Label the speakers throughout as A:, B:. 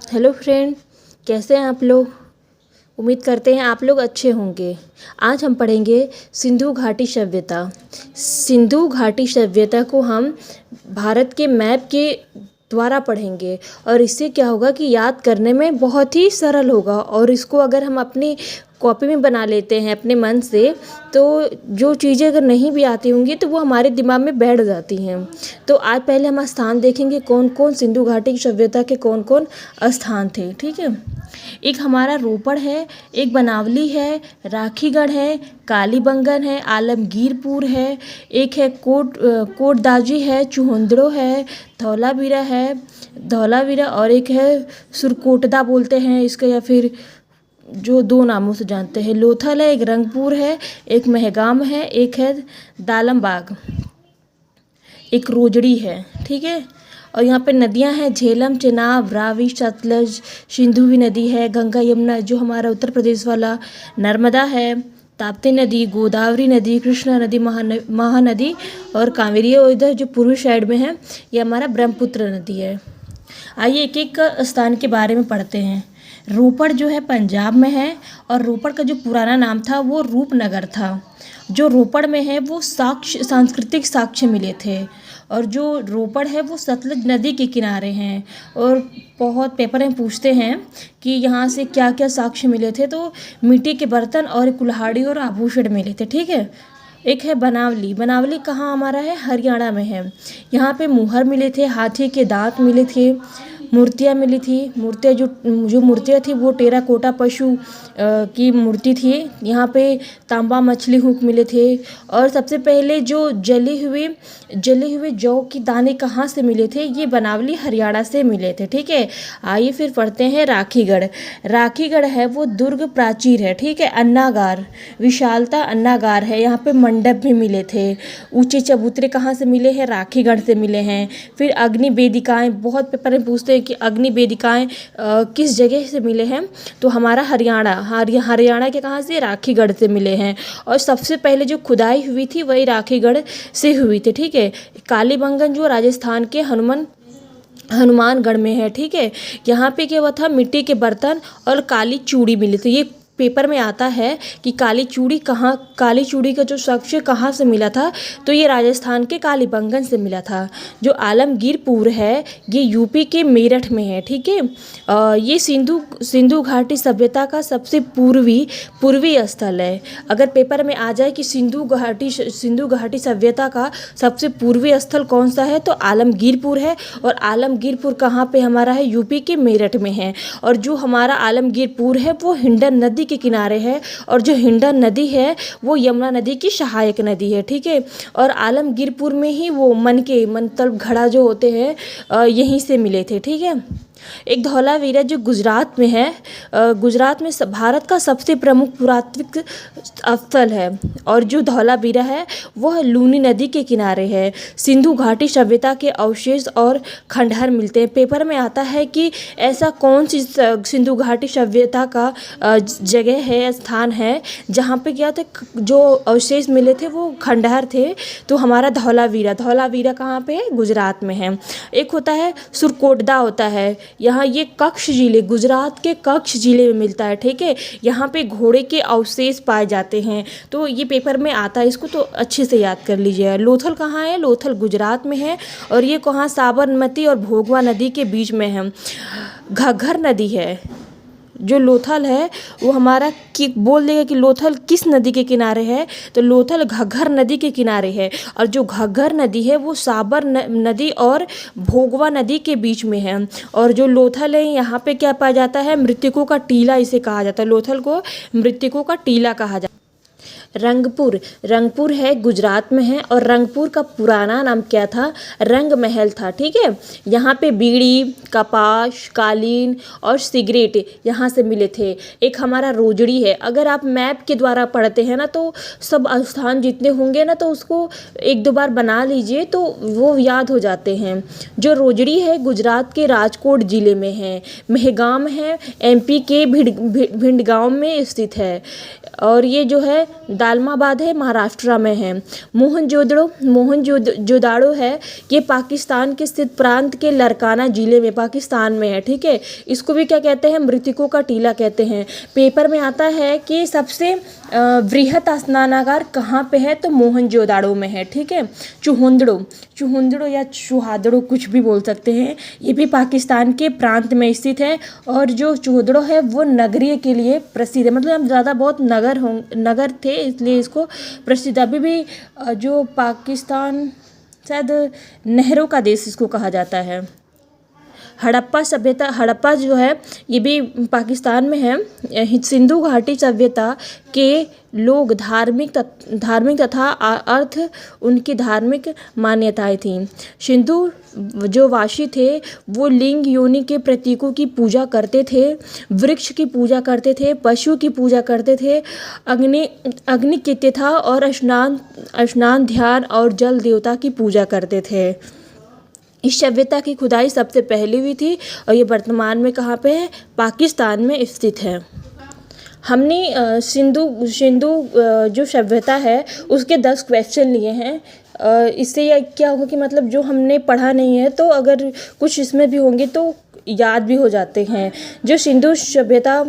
A: Hello friend, कैसे हैं आप लोग। उम्मीद करते हैं आप लोग अच्छे होंगे। आज हम पढ़ेंगे सिंधु घाटी सभ्यता। सिंधु घाटी सभ्यता को हम भारत के मैप के द्वारा पढ़ेंगे और इससे क्या होगा कि याद करने में बहुत ही सरल होगा। और इसको अगर हम अपनी कॉपी में बना लेते हैं अपने मन से, तो जो चीज़ें अगर नहीं भी आती होंगी तो वो हमारे दिमाग में बैठ जाती हैं। तो आज पहले हम स्थान देखेंगे, कौन कौन सिंधु घाटी की सभ्यता के कौन कौन स्थान थे। ठीक है, एक हमारा रोपड़ है, एक बनावली है, राखीगढ़ है, कालीबंगन है, आलमगीरपुर है, एक है कोटदाजी है, चुहंदड़ो है, धौलावीरा और एक है सुरकोटदा बोलते हैं इसका, या फिर जो दो नामों से जानते हैं। लोथल है, एक रंगपुर है, एक महगाम है, एक है दालमबाग, एक रोजड़ी है। ठीक है, और यहाँ पे नदियाँ हैं झेलम, चेनाब, रावी, सतलज, सिंधु भी नदी है, गंगा यमुना जो हमारा उत्तर प्रदेश वाला, नर्मदा है, ताप्ती नदी, गोदावरी नदी, कृष्णा नदी, महानदी और कावेरी। और इधर जो पूर्वी साइड में है ये हमारा ब्रह्मपुत्र नदी है। आइए एक एक स्थान के बारे में पढ़ते हैं। रोपड़ जो है पंजाब में है और रोपड़ का जो पुराना नाम था वो रूपनगर था। जो रोपड़ में है वो सांस्कृतिक साक्ष्य मिले थे। और जो रोपड़ है वो सतलज नदी के किनारे हैं। और बहुत पेपर में पूछते हैं कि यहाँ से क्या क्या साक्ष्य मिले थे, तो मिट्टी के बर्तन और कुल्हाड़ी और आभूषण मिले थे। ठीक है, एक है बनावली। बनावली कहाँ हमारा है, हरियाणा में है। यहाँ पे मुहर मिले थे, हाथी के दांत मिले थे, मूर्तियाँ मिली थी। मूर्तियाँ जो मूर्तियाँ थी वो टेराकोटा पशु की मूर्ति थी। यहाँ पे तांबा मछली हुक मिले थे। और सबसे पहले जो जले हुए जौ की दाने कहाँ से मिले थे, ये बनावली हरियाणा से मिले थे। ठीक है, आइए फिर पढ़ते हैं राखीगढ़। राखीगढ़ है वो दुर्ग प्राचीर है। ठीक है, अन्नागार, विशालता अन्नागार है। यहाँ पे मंडप भी मिले थे। ऊंचे चबूतरे कहाँ से मिले हैं, राखीगढ़ से मिले हैं। फिर अग्नि वेदिकाएँ, बहुत पेपर में पूछते हैं कि अग्नि वेदिकाएँ किस जगह से मिले हैं, तो हमारा हरियाणा के कहाँ से, राखीगढ़ से मिले हैं। और सबसे पहले जो खुदाई हुई थी वही राखीगढ़ से हुई थी। ठीक है, कालीबंगन जो राजस्थान के हनुमानगढ़ में है। ठीक है, यहाँ पे क्या हुआ था, मिट्टी के बर्तन और काली चूड़ी मिली थी। ये पेपर में आता है कि काली चूड़ी का जो साक्ष्य कहाँ से मिला था, तो ये राजस्थान के कालीबंगन से मिला था। जो आलमगीरपुर है ये यूपी के मेरठ में है। ठीक है, ये सिंधु घाटी सभ्यता का सबसे पूर्वी स्थल है। अगर पेपर में आ जाए कि सिंधु घाटी सभ्यता का सबसे पूर्वी स्थल कौन सा है, तो आलमगीरपुर है। और आलमगीरपुर कहाँ पे हमारा है, यूपी के मेरठ में है। और जो हमारा आलमगीरपुर है वो हिंडन नदी के किनारे है। और जो हिंडन नदी है वो यमुना नदी की सहायक नदी है। ठीक है, और आलमगीरपुर में ही वो मतलब घड़ा जो होते हैं यहीं से मिले थे। ठीक है, एक धौलावीरा जो गुजरात में है। गुजरात में भारत का सबसे प्रमुख पुरातात्विक स्थल है। और जो धौलावीरा है वह लूनी नदी के किनारे है। सिंधु घाटी सभ्यता के अवशेष और खंडहर मिलते हैं। पेपर में आता है कि ऐसा कौन सी सिंधु घाटी सभ्यता का जगह है, स्थान है, जहाँ पे क्या थे, जो अवशेष मिले थे वो खंडहर थे, तो हमारा धौलावीरा कहाँ पे है, गुजरात में है। एक होता है सुरकोटदा होता है, यहाँ ये कच्छ जिले, गुजरात के कच्छ जिले में मिलता है। ठीक है, यहाँ पे घोड़े के अवशेष पाए जाते हैं, तो ये पेपर में आता है, इसको तो अच्छे से याद कर लीजिए। लोथल कहाँ है, लोथल गुजरात में है। और ये कहाँ, साबरमती और भोगवा नदी के बीच में है। घग्घर नदी है, जो लोथल है वो हमारा बोल देगा कि लोथल किस नदी के किनारे है, तो लोथल घग्घर नदी के किनारे है। और जो घग्घर नदी है वो साबर नदी और भोगवा नदी के बीच में है। और जो लोथल है यहाँ पे क्या पाया जाता है, मृतकों का टीला इसे कहा जाता है। लोथल को मृतकों का टीला कहा जाता है। रंगपुर है, गुजरात में है। और रंगपुर का पुराना नाम क्या था, रंग महल था। ठीक है, यहाँ पे बीड़ी, कपास, कालीन और सिगरेट यहाँ से मिले थे। एक हमारा रोजड़ी है। अगर आप मैप के द्वारा पढ़ते हैं ना, तो सब स्थान जितने होंगे ना, तो उसको एक दो बार बना लीजिए तो वो याद हो जाते हैं। जो रोजड़ी है गुजरात के राजकोट जिले में है। महगाम है एमपी के भिंड गाँव में स्थित है। और ये जो है दालमाबाद है, महाराष्ट्र में है। मोहनजोदड़ो है, ये पाकिस्तान के स्थित प्रांत के लरकाना जिले में, पाकिस्तान में है। ठीक है, इसको भी क्या कहते हैं, मृतकों का टीला कहते हैं। पेपर में आता है कि सबसे वृहत स्नानागार कहाँ पे है, तो मोहनजोदड़ो में है। ठीक है, चुहंदड़ो या चुहादड़ो कुछ भी बोल सकते हैं, ये भी पाकिस्तान के प्रांत में स्थित है। और जो चुहदड़ो है वो नगरीय के लिए प्रसिद्ध है, मतलब ज़्यादा बहुत नगर थे इसलिए इसको प्रसिद्ध। अभी भी जो पाकिस्तान शायद नहरों का देश इसको कहा जाता है। हड़प्पा सभ्यता, हड़प्पा जो है ये भी पाकिस्तान में है। सिंधु घाटी सभ्यता के लोग धार्मिक तथा अर्थ उनकी धार्मिक मान्यताएं थीं। सिंधु जो वासी थे वो लिंग योनि के प्रतीकों की पूजा करते थे, वृक्ष की पूजा करते थे, पशु की पूजा करते थे, अग्नि की तथा और स्नान ध्यान और जल देवता की पूजा करते थे। इस सभ्यता की खुदाई सबसे पहले हुई थी और ये वर्तमान में कहाँ पे है, पाकिस्तान में स्थित है। हमने सिंधु जो सभ्यता है उसके 10 क्वेश्चन लिए हैं। इससे यह क्या होगा कि मतलब जो हमने पढ़ा नहीं है तो अगर कुछ इसमें भी होंगे तो याद भी हो जाते हैं। जो सिंधु सभ्यता,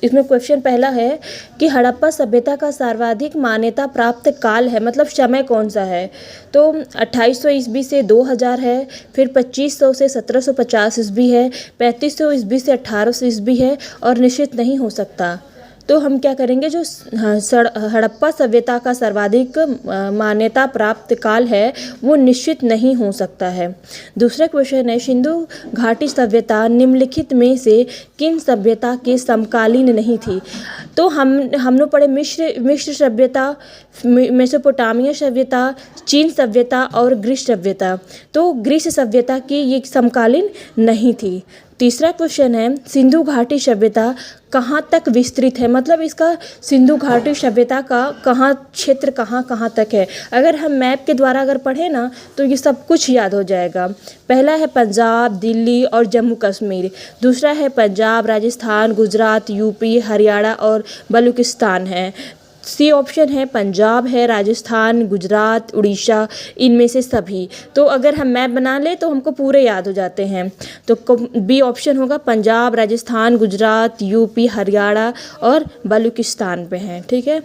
A: इसमें क्वेश्चन पहला है कि हड़प्पा सभ्यता का सर्वाधिक मान्यता प्राप्त काल है, मतलब समय कौन सा है, तो 2800 ईस्वी से 2000 है, फिर 2500 से 1750 ईस्वी है, 3500 ईस्वी से 1800 ईस्वी है और निश्चित नहीं हो सकता। तो हम क्या करेंगे, जो हड़प्पा सभ्यता का सर्वाधिक मान्यता प्राप्त काल है वो निश्चित नहीं हो सकता है। दूसरा क्वेश्चन है, सिंधु घाटी सभ्यता निम्नलिखित में से किन सभ्यता के समकालीन नहीं थी। तो हम लोग पढ़े मिस्र सभ्यता, मेसोपोटामिया सभ्यता, चीन सभ्यता और ग्रीस सभ्यता। तो ग्रीस सभ्यता की ये समकालीन नहीं थी। तीसरा क्वेश्चन है, सिंधु घाटी सभ्यता कहाँ तक विस्तृत है, मतलब इसका सिंधु घाटी सभ्यता का क्षेत्र कहाँ तक है। अगर हम मैप के द्वारा अगर पढ़े ना तो ये सब कुछ याद हो जाएगा। पहला है पंजाब, दिल्ली और जम्मू कश्मीर। दूसरा है पंजाब, राजस्थान, गुजरात, यूपी, हरियाणा और बलूचिस्तान है। सी ऑप्शन है पंजाब है, राजस्थान, गुजरात, उड़ीसा, इनमें से सभी। तो अगर हम मैप बना ले तो हमको पूरे याद हो जाते हैं। तो बी ऑप्शन होगा पंजाब, राजस्थान, गुजरात, यूपी, हरियाणा और बलूचिस्तान पे हैं। ठीक है,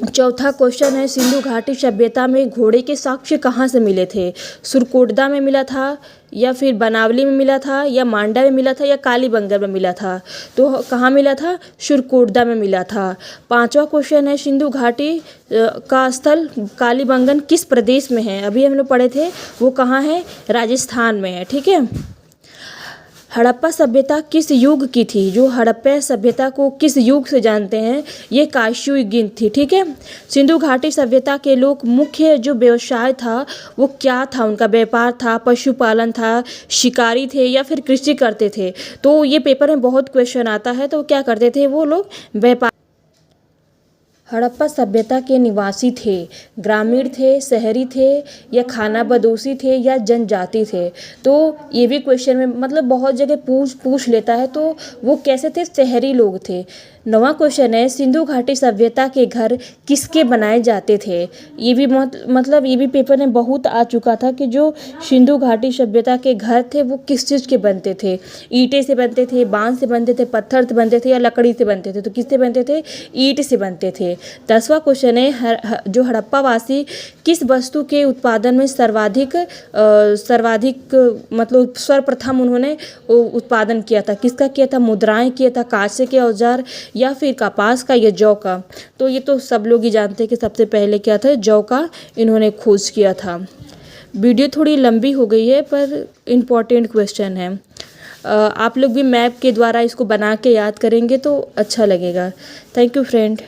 A: चौथा क्वेश्चन है, सिंधु घाटी सभ्यता में घोड़े के साक्ष्य कहाँ से मिले थे। सुरकोटदा में मिला था, या फिर बनावली में मिला था, या मांडा में मिला था, या कालीबंगन में मिला था। तो कहाँ मिला था, सुरकोटदा में मिला था। पांचवा क्वेश्चन है, सिंधु घाटी का स्थल कालीबंगन किस प्रदेश में है। अभी हम लोग पढ़े थे वो कहाँ है, राजस्थान में है। ठीक है, हड़प्पा सभ्यता किस युग की थी। जो हड़प्पा सभ्यता को किस युग से जानते हैं, ये कांस्य युगीन थी। ठीक है, सिंधु घाटी सभ्यता के लोग मुख्य जो व्यवसाय था वो क्या था, उनका व्यापार था, पशुपालन था, शिकारी थे या फिर कृषि करते थे। तो ये पेपर में बहुत क्वेश्चन आता है, तो क्या करते थे वो लोग, व्यापार। हड़प्पा सभ्यता के निवासी थे, ग्रामीण थे, शहरी थे या खाना बदोशी थे या जनजाति थे। तो ये भी क्वेश्चन में मतलब बहुत जगह पूछ लेता है। तो वो कैसे थे, शहरी लोग थे। नवा क्वेश्चन है, सिंधु घाटी सभ्यता के घर किसके बनाए जाते थे। ये भी मतलब ये भी पेपर में बहुत आ चुका था कि जो सिंधु घाटी सभ्यता के घर थे वो किस चीज़ के बनते थे। ईंटे से बनते थे, बांस से बनते थे, पत्थर से बनते थे या लकड़ी से बनते थे। तो किससे बनते थे, ईंट से बनते थे। 10वां क्वेश्चन है, जो हड़प्पा वासी किस वस्तु के उत्पादन में सर्वाधिक मतलब सर्वप्रथम उन्होंने उत्पादन किया था। किसका किया था, मुद्राएं किया था, कांसे के औजार या फिर कपास का या जौ का। तो ये तो सब लोग ही जानते हैं कि सबसे पहले क्या था, जौ का इन्होंने खोज किया था। वीडियो थोड़ी लंबी हो गई है पर इम्पॉर्टेंट क्वेश्चन है। आप लोग भी मैप के द्वारा इसको बना के याद करेंगे तो अच्छा लगेगा। Thank you friend.